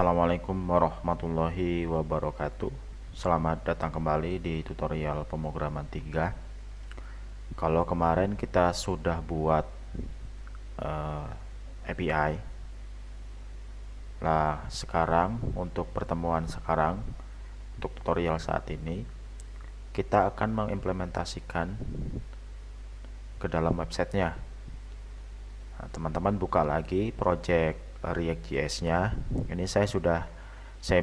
Assalamualaikum warahmatullahi wabarakatuh. Selamat datang kembali di tutorial pemrograman 3. Kalau kemarin kita sudah buat API, lah sekarang untuk pertemuan sekarang, untuk tutorial saat ini, kita akan mengimplementasikan ke dalam websitenya. Nah, teman-teman buka lagi project React.js-nya. Ini saya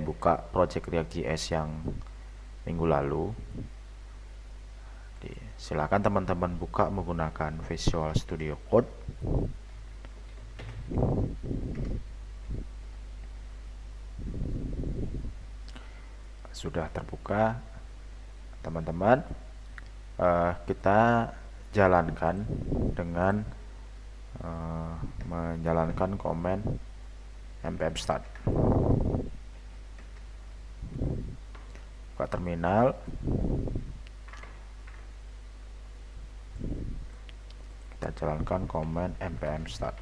buka project React.js yang minggu lalu. Silakan teman-teman buka menggunakan Visual Studio Code. Sudah terbuka, teman-teman. Kita jalankan dengan menjalankan command npm start. Buka terminal, kita jalankan command npm start.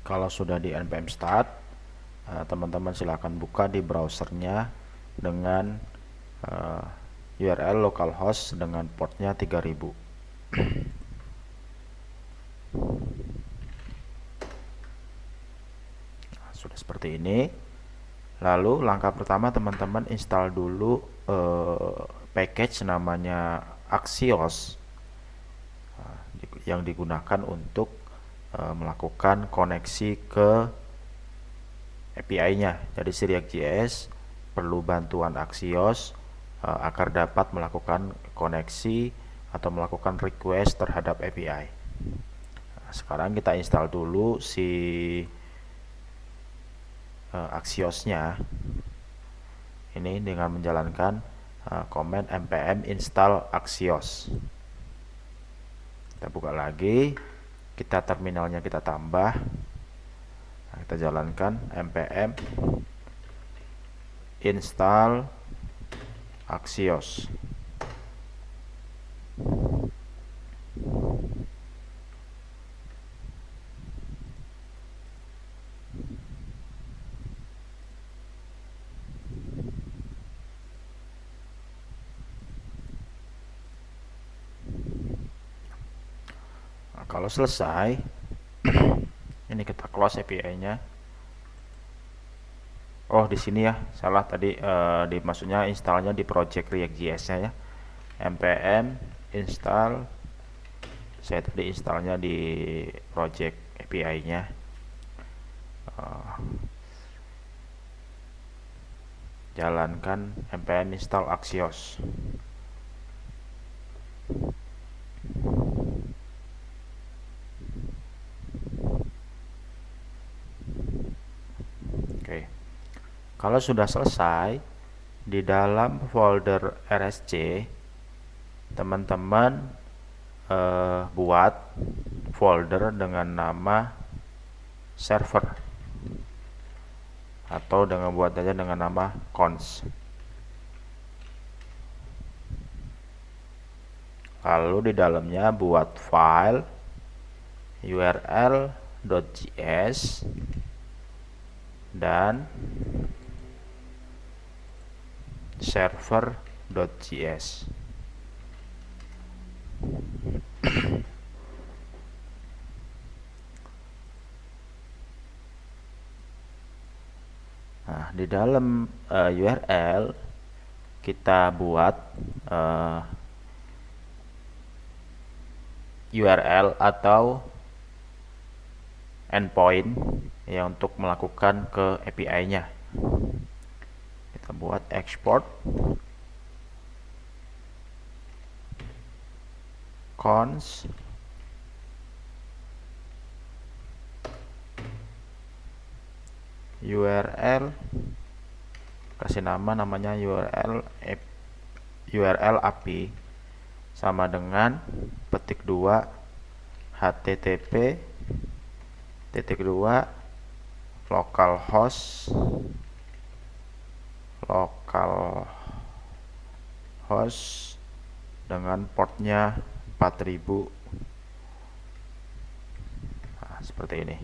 Kalau sudah di npm start, teman-teman silakan buka di browsernya dengan URL localhost dengan portnya 3000. Sudah seperti ini. Lalu langkah pertama teman-teman install dulu package namanya Axios yang digunakan untuk melakukan koneksi ke API-nya. Jadi si React.js perlu bantuan Axios agar dapat melakukan koneksi atau melakukan request terhadap API. Nah, sekarang kita install dulu si Axios-nya. Ini dengan menjalankan command npm install Axios. Kita buka lagi, kita terminalnya kita tambah. Nah, kita jalankan npm install Axios. Nah, kalau selesai, ini kita close API-nya. Oh, di sini ya, salah tadi maksudnya installnya di project React.js-nya ya. npm install, saya tadi installnya di project API-nya. Jalankan npm install Axios. Oke. Kalau sudah selesai, di dalam folder rsc teman-teman buat folder dengan nama server atau buat aja dengan nama cons. Lalu di dalamnya buat file url.js dan server.js. Nah, di dalam URL kita buat URL atau endpoint ya untuk melakukan ke API-nya. Kita buat export cons URL, kasih namanya URL API sama dengan petik 2 http titik 2 localhost dengan portnya 4000. Nah, seperti ini.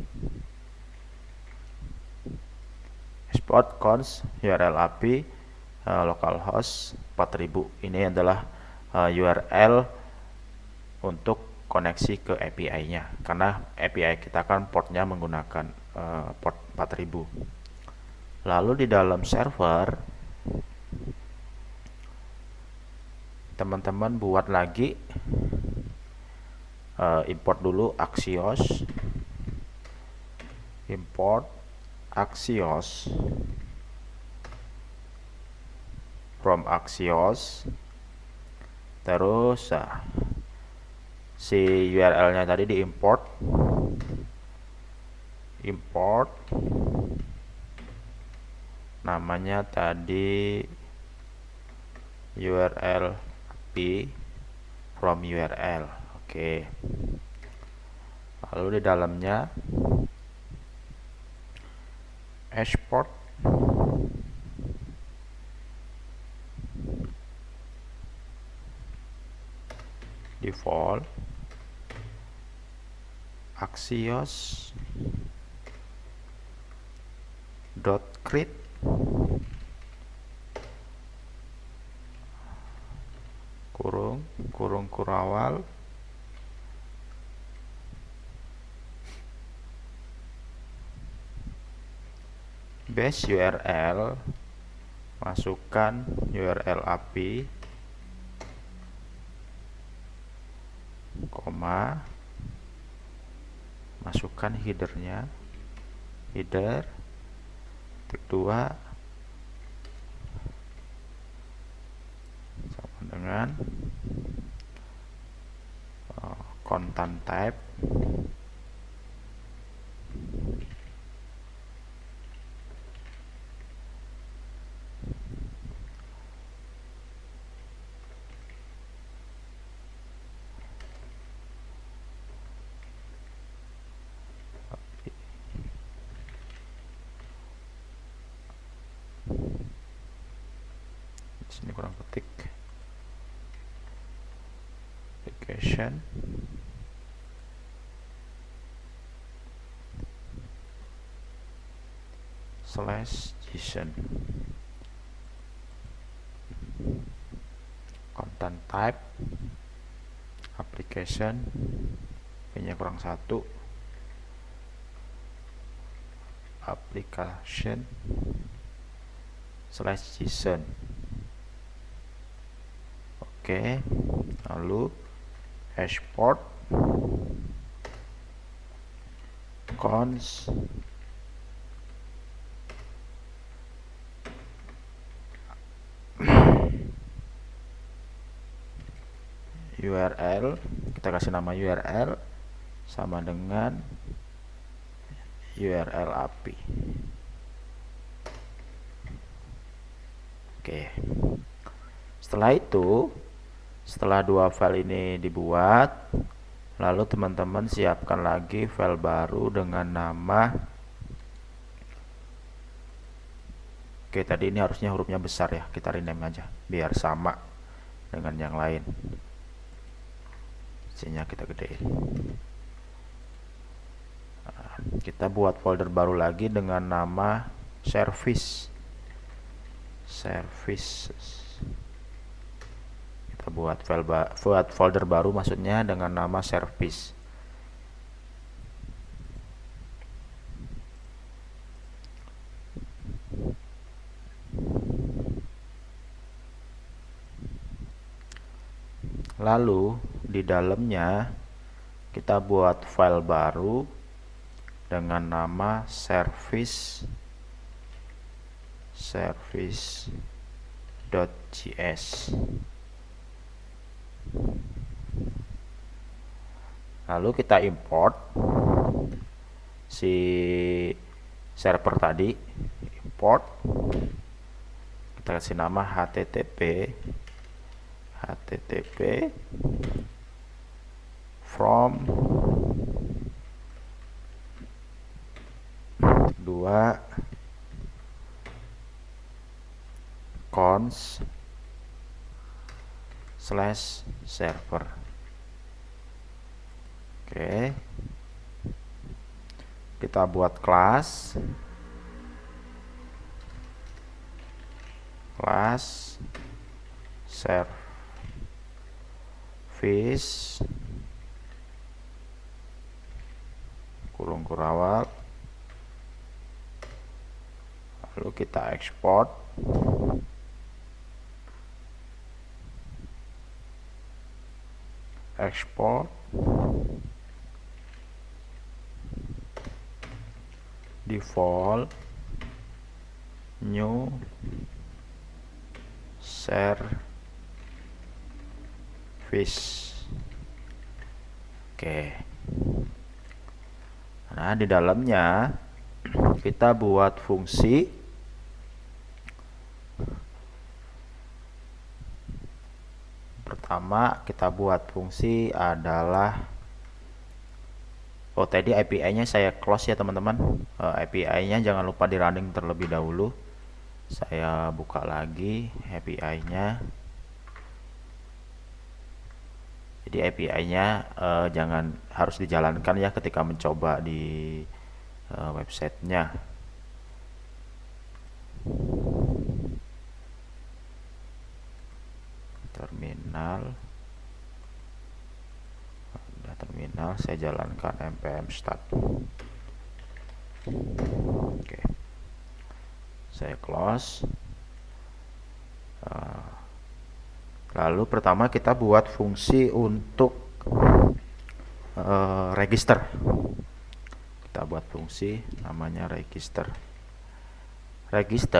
Export cons URL API localhost 4000. Ini adalah URL untuk koneksi ke API-nya, karena API kita kan portnya menggunakan port 4000. Lalu di dalam server teman-teman buat lagi import dulu Axios, import Axios from Axios, terus si URL-nya tadi diimport, import namanya tadi URL API from URL. Oke. Lalu di dalamnya export default Axios .create kurung kurawal base URL, masukkan URL API, koma, masukkan headernya, header titik 2 sama dengan content type sini kurang ketik application /JSON content type application ini kurang satu application /JSON. Oke, lalu export cons URL, kita kasih nama URL sama dengan URL API. Oke, setelah itu, setelah dua file ini dibuat, lalu teman-teman siapkan lagi file baru dengan nama, oke tadi ini harusnya hurufnya besar ya, kita rename aja biar sama dengan yang lain, isinya kita gedein. Nah, kita buat folder baru lagi dengan nama services. Kita buat folder baru, maksudnya dengan nama service. Lalu di dalamnya kita buat file baru dengan nama service.js. Lalu kita import si server tadi, import, kita kasih nama http from 2 cons/server. Oke, kita buat kelas service kurung kurawal, lalu kita export. Default new service. Oke. Nah, di dalamnya kita buat fungsi pertama. Kita buat fungsi adalah tadi API-nya saya close ya teman-teman. API-nya jangan lupa di running terlebih dahulu. Saya buka lagi API-nya. Jadi API-nya jangan harus dijalankan ya ketika mencoba di websitenya. Terminal saya jalankan npm start. Oke, saya close. Lalu pertama kita buat fungsi untuk register. Kita buat fungsi namanya register. -2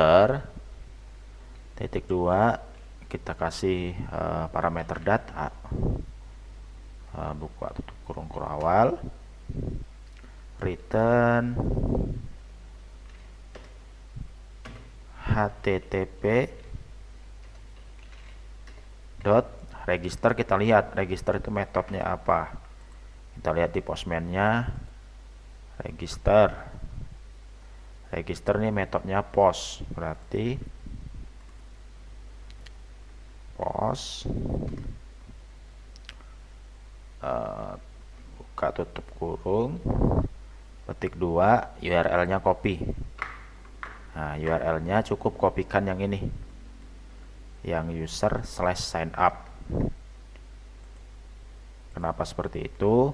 kita kasih parameter data, buka tutup kurung kurawal, return http dot register. Kita lihat register itu metodenya apa. Kita lihat di postman-nya register ini metodenya post, berarti post buka tutup kurung petik 2 URL-nya copy. Nah, URL-nya cukup kopikan yang ini, yang user/signup. Kenapa seperti itu?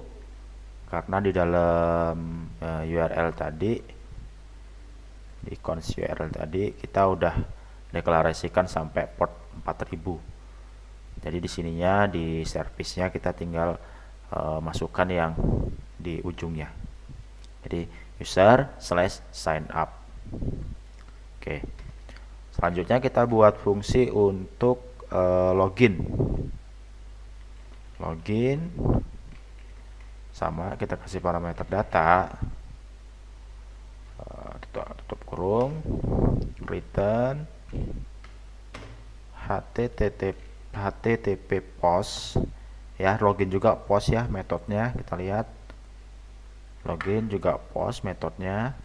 Karena di dalam URL tadi, di cons URL tadi kita udah deklarasikan sampai port 4000. Jadi di sininya di service-nya kita tinggal masukkan yang di ujungnya. Jadi user/signup. Oke. Selanjutnya kita buat fungsi untuk login. Sama, kita kasih parameter data, tutup kurung, return http post ya, login juga post ya metodenya. Kita lihat login juga post metodenya,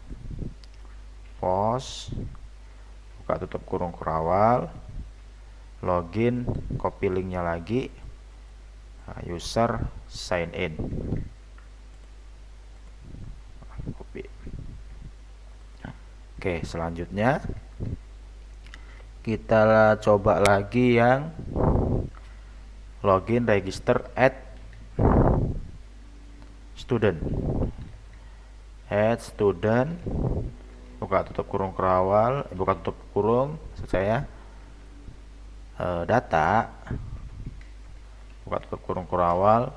post buka tutup kurung kurawal, login copy linknya lagi, user sign in, copy. Oke, selanjutnya kita coba lagi yang login register add student. Buka tutup kurung kurawal, buka tutup kurung saya data, buka tutup kurung kurawal,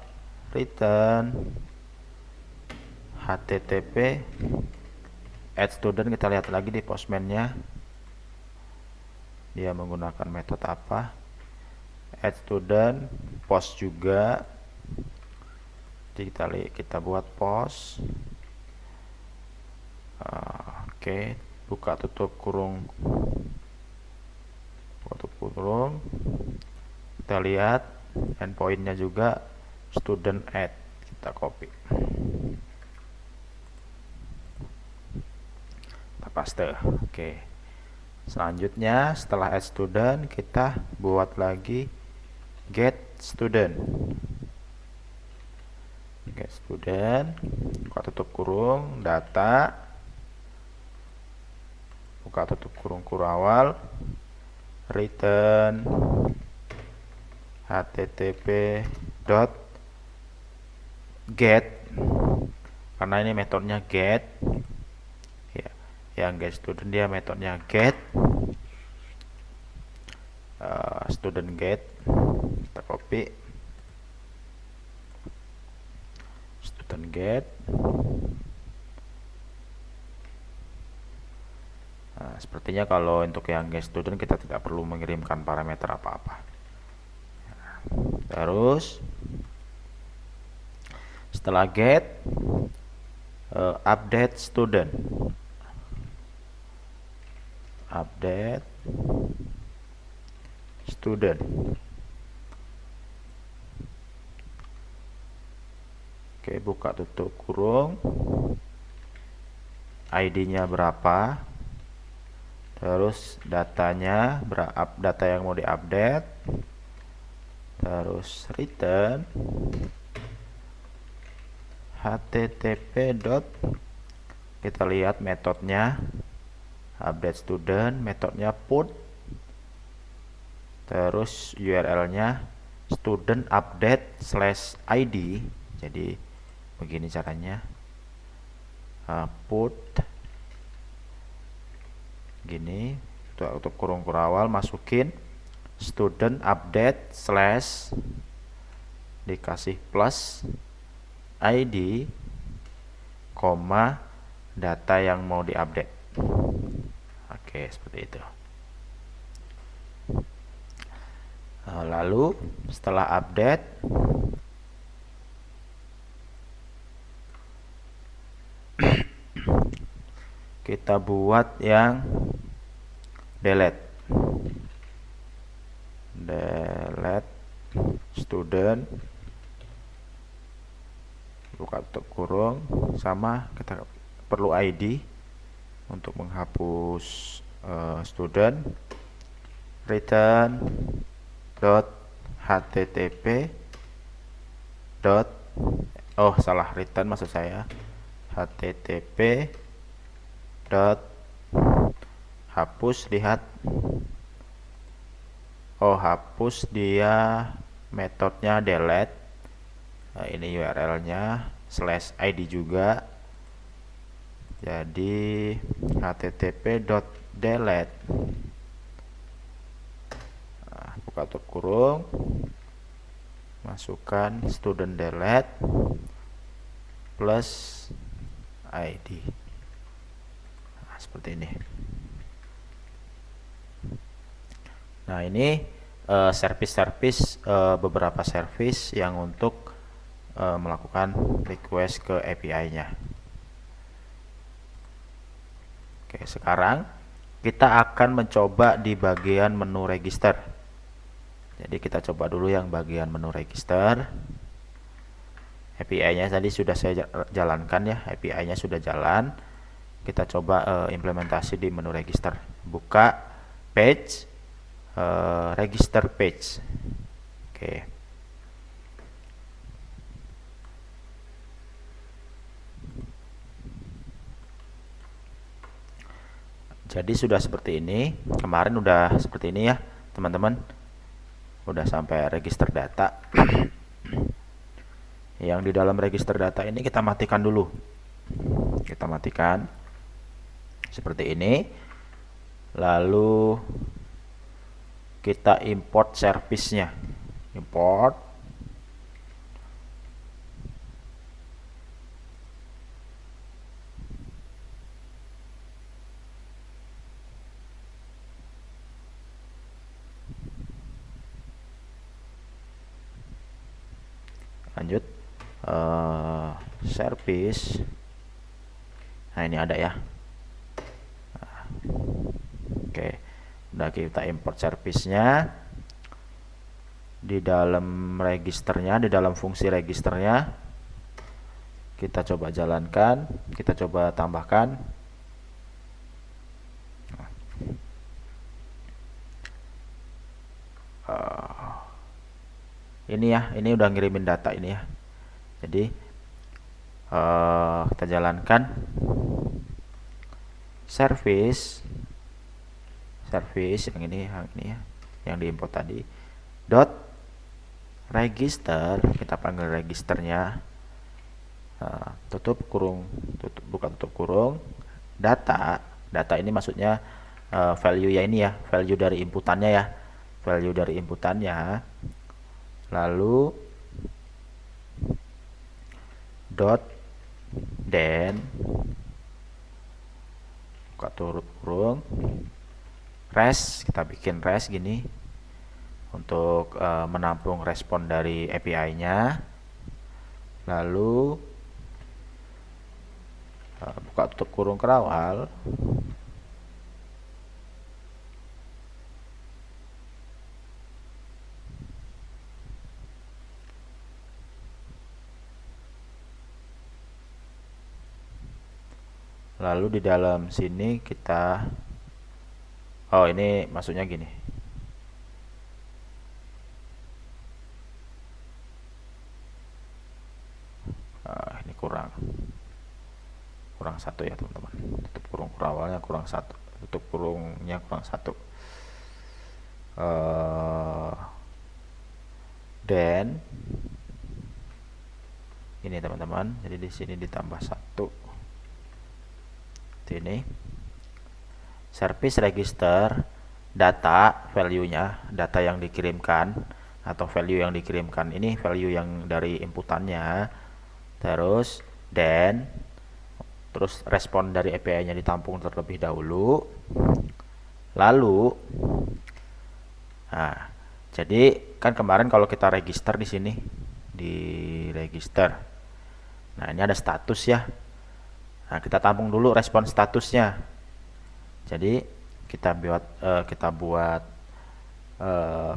return http add student. Kita lihat lagi di Postman-nya dia menggunakan metode apa. Add student, post juga. Jadi kita buat post. Oke, buka tutup kurung, kita lihat endpointnya juga student add, kita copy, kita paste. Oke, selanjutnya setelah add student kita buat lagi get student. Get student, buka tutup kurung, data, buka tutup kurung awal, return http get, karena ini metodenya get ya, yang get student dia metodenya get student get, kita copy student get. Nah, sepertinya kalau untuk yang get student kita tidak perlu mengirimkan parameter apa-apa. Terus setelah get, update student, update student. Oke, buka tutup kurung, ID-nya berapa, terus datanya data yang mau diupdate, terus return http kita lihat metodenya update student, metodenya put, terus URL-nya student update /id. Jadi begini caranya, put gini, untuk kurung awal masukin student update / dikasih plus ID, koma data yang mau diupdate. Oke, seperti itu. Lalu setelah update kita buat yang delete student, buka tutup kurung, sama kita perlu ID untuk menghapus student, return http return maksud saya http hapus, lihat, hapus dia metodenya delete. Nah, ini URL-nya /id juga, jadi http.delete, buka tutup kurung, masukkan student delete plus ID. Nah, seperti ini. Nah, ini service beberapa service yang untuk melakukan request ke API-nya. Oke, sekarang kita akan mencoba di bagian menu register. Jadi kita coba dulu yang bagian menu register. API-nya tadi sudah saya jalankan ya, API-nya sudah jalan. Kita coba implementasi di menu register. Buka page, register page. Oke. Jadi sudah seperti ini. Kemarin udah seperti ini ya, teman-teman. Udah sampai register data. Yang di dalam register data ini kita matikan dulu. Kita matikan seperti ini. Lalu kita import service-nya. Import. lanjut service. Nah ini ada ya. Oke, udah kita import service-nya di dalam registernya, di dalam fungsi registernya. Kita coba jalankan, kita coba tambahkan. Ini ya, ini udah ngirimin data ini ya. Jadi kita jalankan service yang ini ya, yang diimport tadi. Dot register, kita panggil registernya. Tutup kurung, buka tutup kurung. Data ini maksudnya value ya, ini ya, value dari inputannya ya, value dari inputannya. Lalu dot then buka tutup kurung res, kita bikin res gini untuk menampung respon dari API-nya. Lalu buka tutup kurung kerawal. Lalu di dalam sini kita, oh ini maksudnya gini. Ini kurang satu ya teman-teman. Tutup kurung kerawalnya kurang satu, tutup kurungnya kurang satu. Dan ini teman-teman, jadi di sini ditambah satu. Ini service register data, value-nya, data yang dikirimkan atau value yang dikirimkan, ini value yang dari inputannya. Terus then, terus respon dari API-nya ditampung terlebih dahulu. Lalu nah, jadi kan kemarin kalau kita register di sini di register, nah ini ada status ya. Nah, kita tampung dulu respon statusnya. Jadi kita buat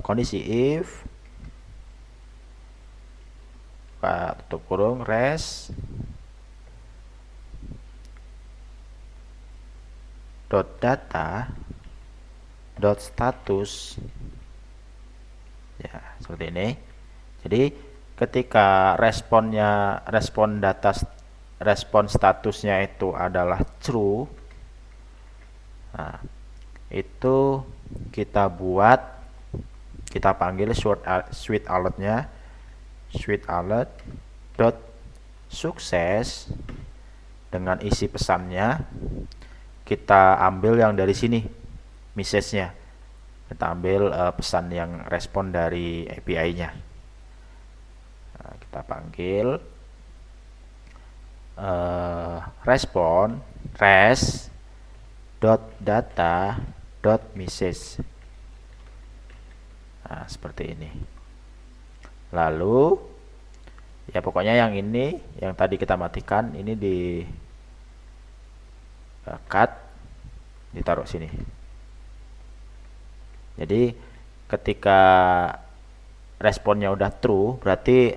kondisi if tutup kurung res dot data dot status ya, seperti ini. Jadi ketika respon statusnya itu adalah true, nah, itu kita panggil switch alert-nya, switch alert dot sukses dengan isi pesannya. Kita ambil yang dari sini, message-nya, kita ambil pesan yang respon dari API-nya. Nah, kita panggil respon res dot data dot message. Nah, seperti ini. Lalu ya pokoknya yang ini, yang tadi kita matikan, ini di cut, ditaruh sini. Jadi ketika responnya udah true, berarti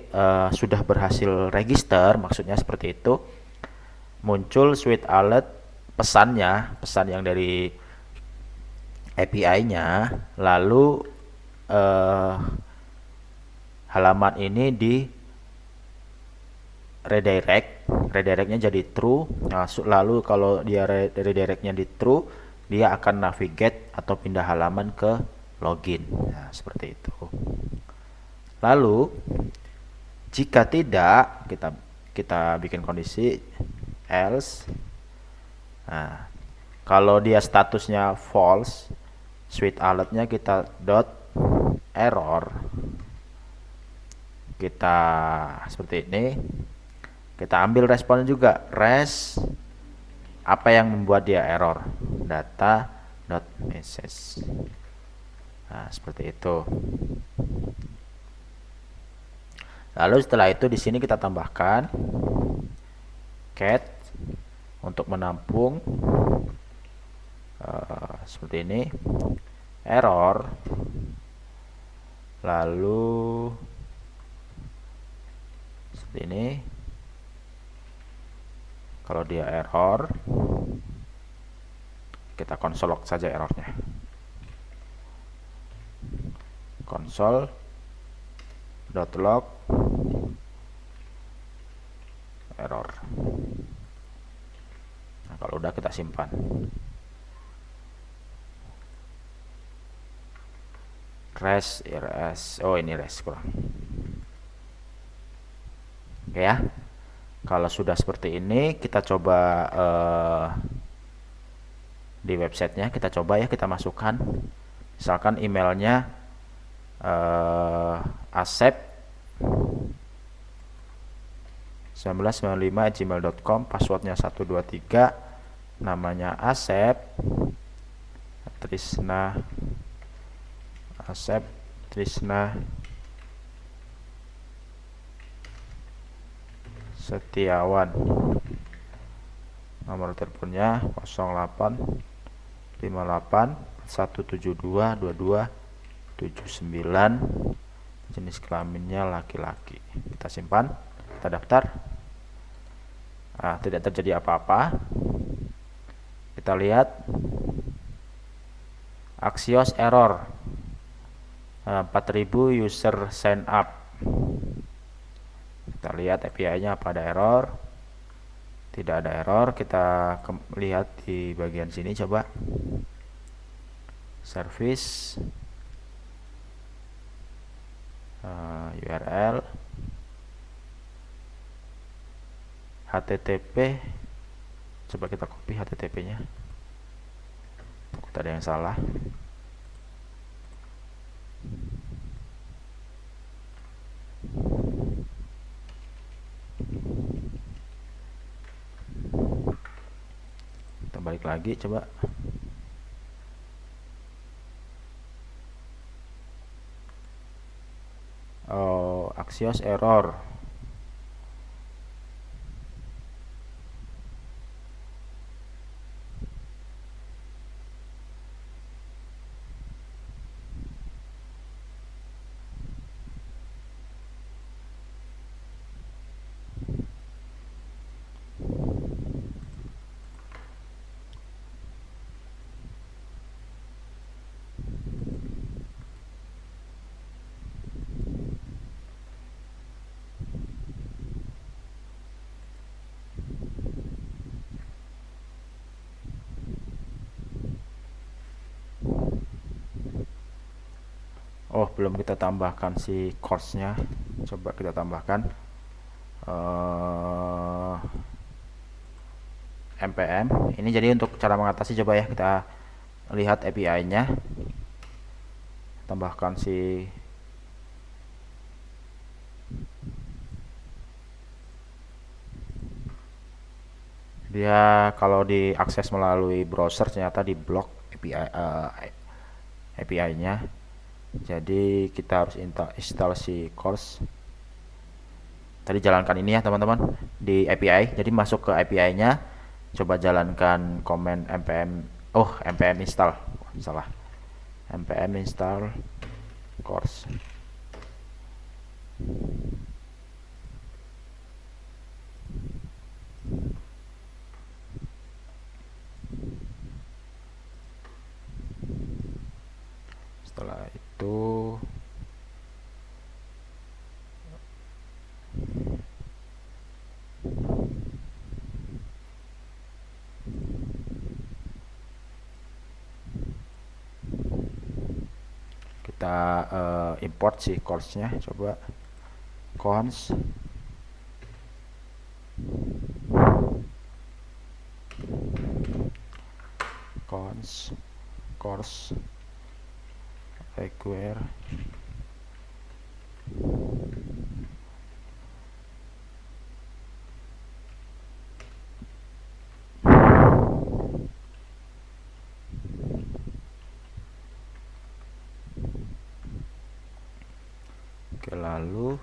sudah berhasil register, maksudnya seperti itu. Muncul switch alert pesan yang dari API-nya, lalu halaman ini di redirectnya jadi true. Nah, lalu kalau dia redirectnya di true, dia akan navigate atau pindah halaman ke login. Nah, seperti itu. Lalu jika tidak, kita bikin kondisi else. Nah, kalau dia statusnya false, switch alertnya kita dot error. Kita seperti ini. Kita ambil responnya juga, res apa yang membuat dia error, data dot message. Nah, seperti itu. Lalu setelah itu di sini kita tambahkan cat untuk menampung seperti ini error. Lalu seperti ini, kalau dia error kita konsol log saja errornya, console.log error. Nah, kalau udah kita simpan. Oh ini res kurang. Oke ya, kalau sudah seperti ini kita coba di websitenya, kita coba ya, kita masukkan misalkan emailnya asep 1995@gmail.com, passwordnya 123, namanya Asep Trisna Setiawan, nomor teleponnya 0858 172 2279, jenis kelaminnya laki-laki. Kita simpan, kita daftar. Nah, tidak terjadi apa-apa. Kita lihat Axios error 4000 user sign up. Kita lihat API-nya apa ada error. Tidak ada error. Kita lihat di bagian sini, coba service URL HTTP. Coba kita copy HTTP-nya. Takut ada yang salah. Kita balik lagi, coba. Oh, Axios error. Oh, belum kita tambahkan si course-nya. Coba kita tambahkan npm. Ini jadi untuk cara mengatasi, coba ya kita lihat API-nya. Tambahkan si dia kalau diakses melalui browser ternyata di blok API-nya. Jadi kita harus install si course. Tadi jalankan ini ya teman-teman di API. Jadi masuk ke API-nya, coba jalankan command npm install. Salah. npm install course. Setelah itu kita import si course-nya. Coba cons course require Oke, lalu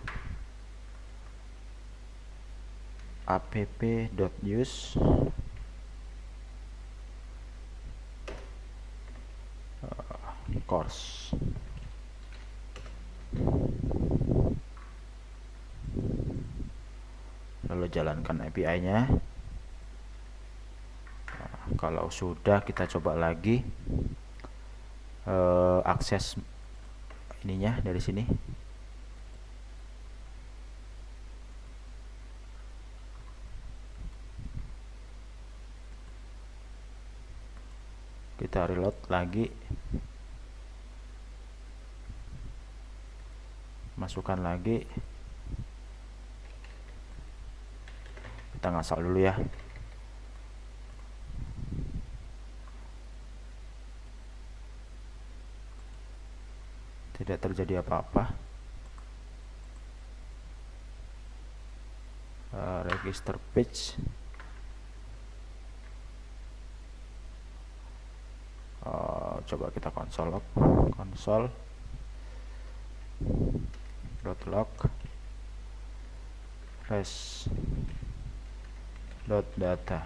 app.use course. Lalu jalankan API-nya. Nah, kalau sudah, kita coba lagi akses ininya dari sini. Kita reload lagi, masukkan lagi, kita ngasal dulu ya. Tidak terjadi apa-apa. Register page. Coba kita console log, console.log res.data.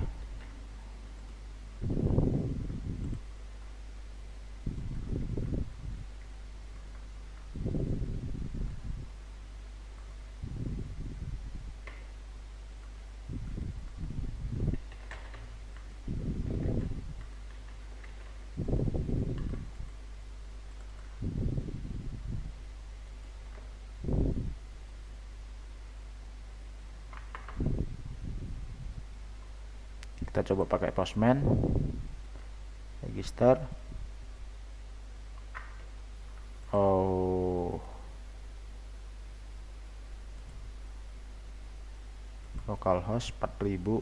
Kita coba pakai Postman, register. Oh, localhost 4000.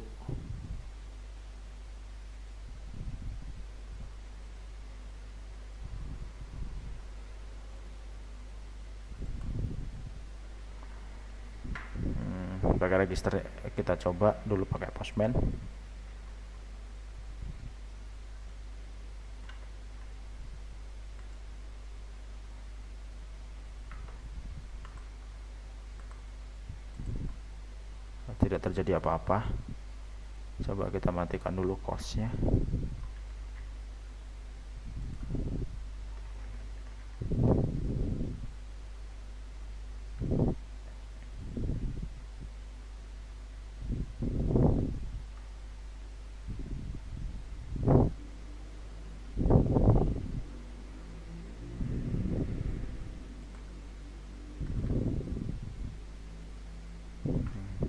Pakai register, kita coba dulu pakai Postman. Tidak terjadi apa-apa. Coba kita matikan dulu course-nya.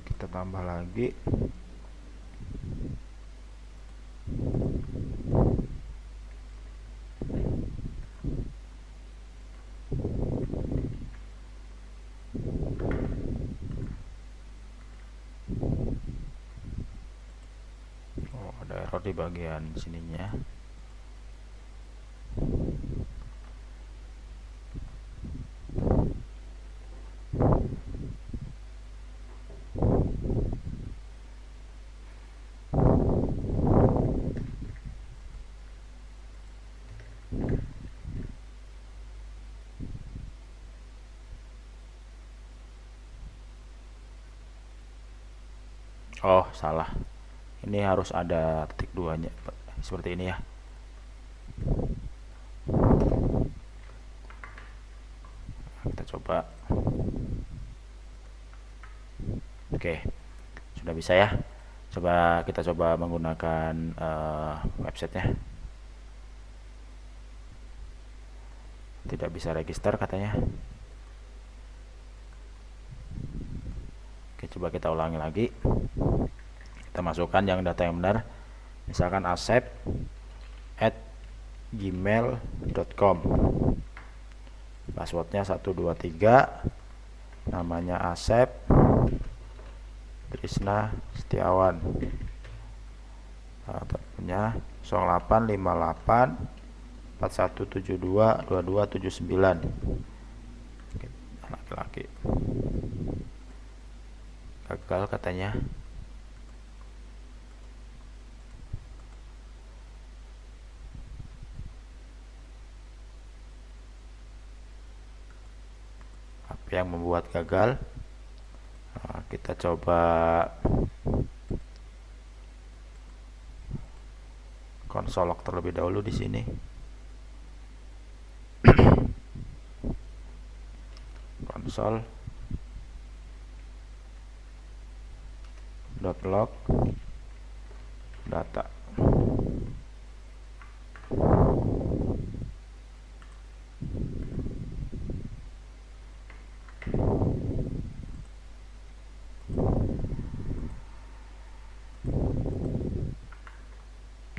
Kita tambah lagi. Oh, ada error di bagian sininya. Oh, salah. Ini harus ada titik duanya seperti ini ya. Kita coba. Oke, sudah bisa ya. Kita coba menggunakan websitenya. Tidak bisa register katanya. Oke, coba kita ulangi lagi. Kita masukkan yang data yang benar, misalkan asep@gmail.com, passwordnya 123, namanya Asep Trisna Setiawan, teleponnya 0858 4172 2279, laki-laki. Gagal katanya. Apa yang membuat gagal? Nah, kita coba konsol log terlebih dahulu di sini. Konsol .log data.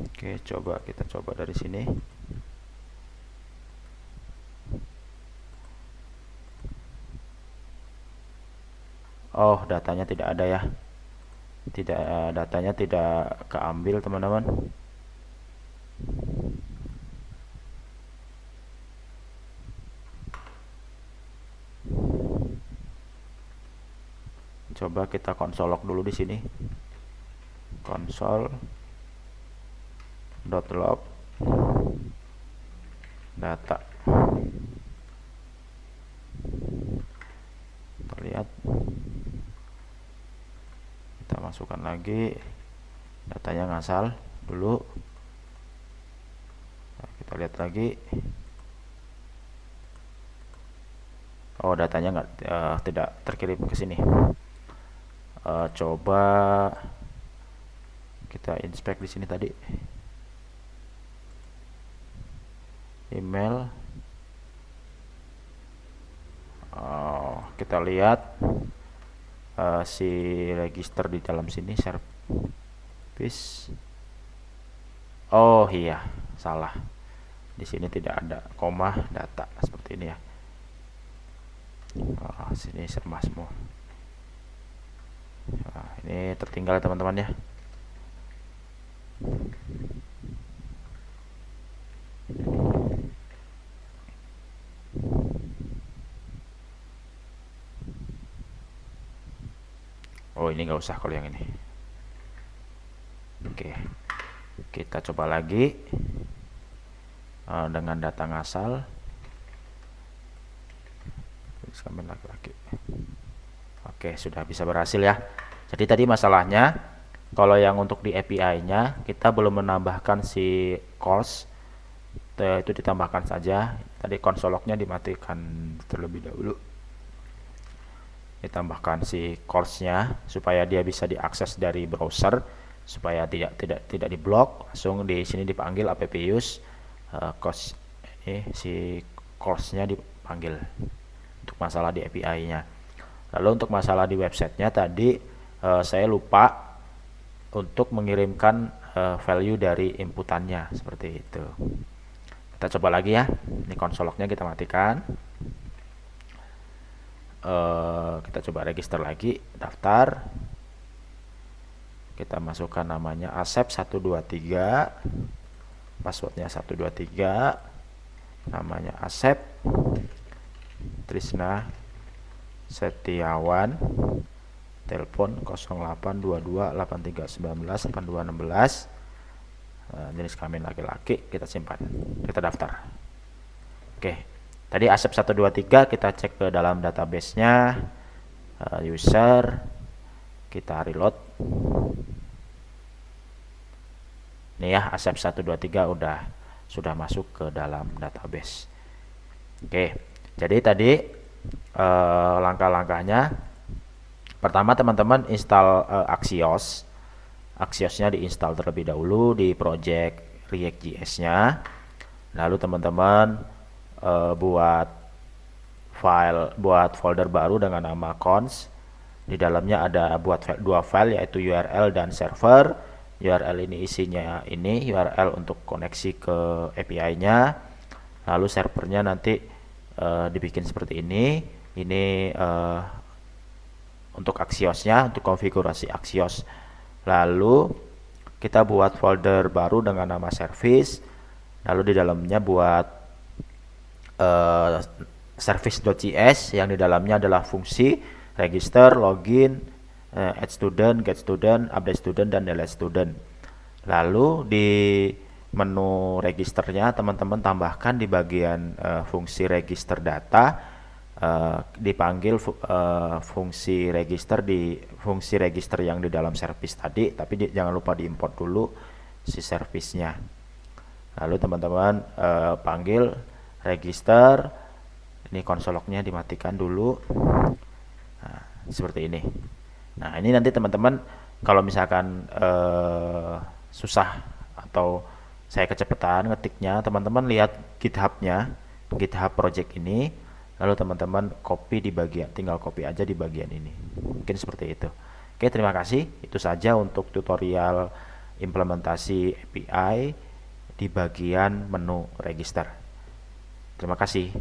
Oke, kita coba dari sini. Oh, datanya tidak ada ya. Datanya tidak keambil, teman-teman. Coba kita konsol log dulu di sini. Konsol.log data. Kita lihat. Kita masukkan lagi. Datanya ngasal dulu. Nah, kita lihat lagi. Oh, datanya tidak terkirim ke sini. Coba kita inspect di sini tadi. Email. Kita lihat si register di dalam sini service. Oh iya, salah. Di sini tidak ada koma data seperti ini ya. Sini sama semua. Nah, ini tertinggal teman-teman ya. Oh, ini nggak usah kalau yang ini. Oke, kita coba lagi dengan data ngasal. Lagi. Oke, sudah bisa berhasil ya. Jadi tadi masalahnya kalau yang untuk di API-nya kita belum menambahkan si course, itu ditambahkan saja. Tadi konsol log-nya dimatikan terlebih dahulu. Ditambahkan si course-nya supaya dia bisa diakses dari browser, supaya tidak diblok. Langsung di sini dipanggil app use course. Ini si course-nya dipanggil untuk masalah di API-nya. Lalu untuk masalah di websitenya tadi saya lupa untuk mengirimkan value dari inputannya seperti itu. Kita coba lagi ya. Ini konsol log-nya kita matikan. Kita coba register lagi, daftar. Kita masukkan namanya Asep 123, passwordnya 123, namanya Asep Trisna Setiawan, telepon 082283198216, jenis kelamin laki-laki, kita simpan, kita daftar. Oke, tadi Asep 123 kita cek ke dalam database-nya, user, kita reload. Ini ya, Asep 123 sudah masuk ke dalam database. Oke, jadi tadi langkah-langkahnya, pertama teman-teman install Axios. Axiosnya diinstal terlebih dahulu di project React.js-nya. Lalu teman-teman buat folder baru dengan nama cons. Di dalamnya ada dua file, yaitu URL dan server. URL ini isinya ini URL untuk koneksi ke API-nya. Lalu servernya nanti dibikin seperti ini. Ini untuk Axios-nya, untuk konfigurasi Axios. Lalu kita buat folder baru dengan nama service. Lalu di dalamnya buat service.js yang di dalamnya adalah fungsi register, login, add student, get student, update student, dan delete student. Lalu di menu registernya teman-teman tambahkan di bagian fungsi register data, dipanggil fungsi register yang di dalam service tadi, tapi jangan lupa diimport dulu si service-nya. Lalu teman-teman panggil register. Ini konsol lognya dimatikan dulu. Nah, seperti ini. Nah, ini nanti teman-teman kalau misalkan susah atau saya kecepatan ngetiknya, teman-teman lihat GitHub-nya, GitHub project ini, lalu teman-teman copy di bagian, tinggal copy aja di bagian ini. Mungkin seperti itu. Oke, terima kasih. Itu saja untuk tutorial implementasi API di bagian menu register. Terima kasih.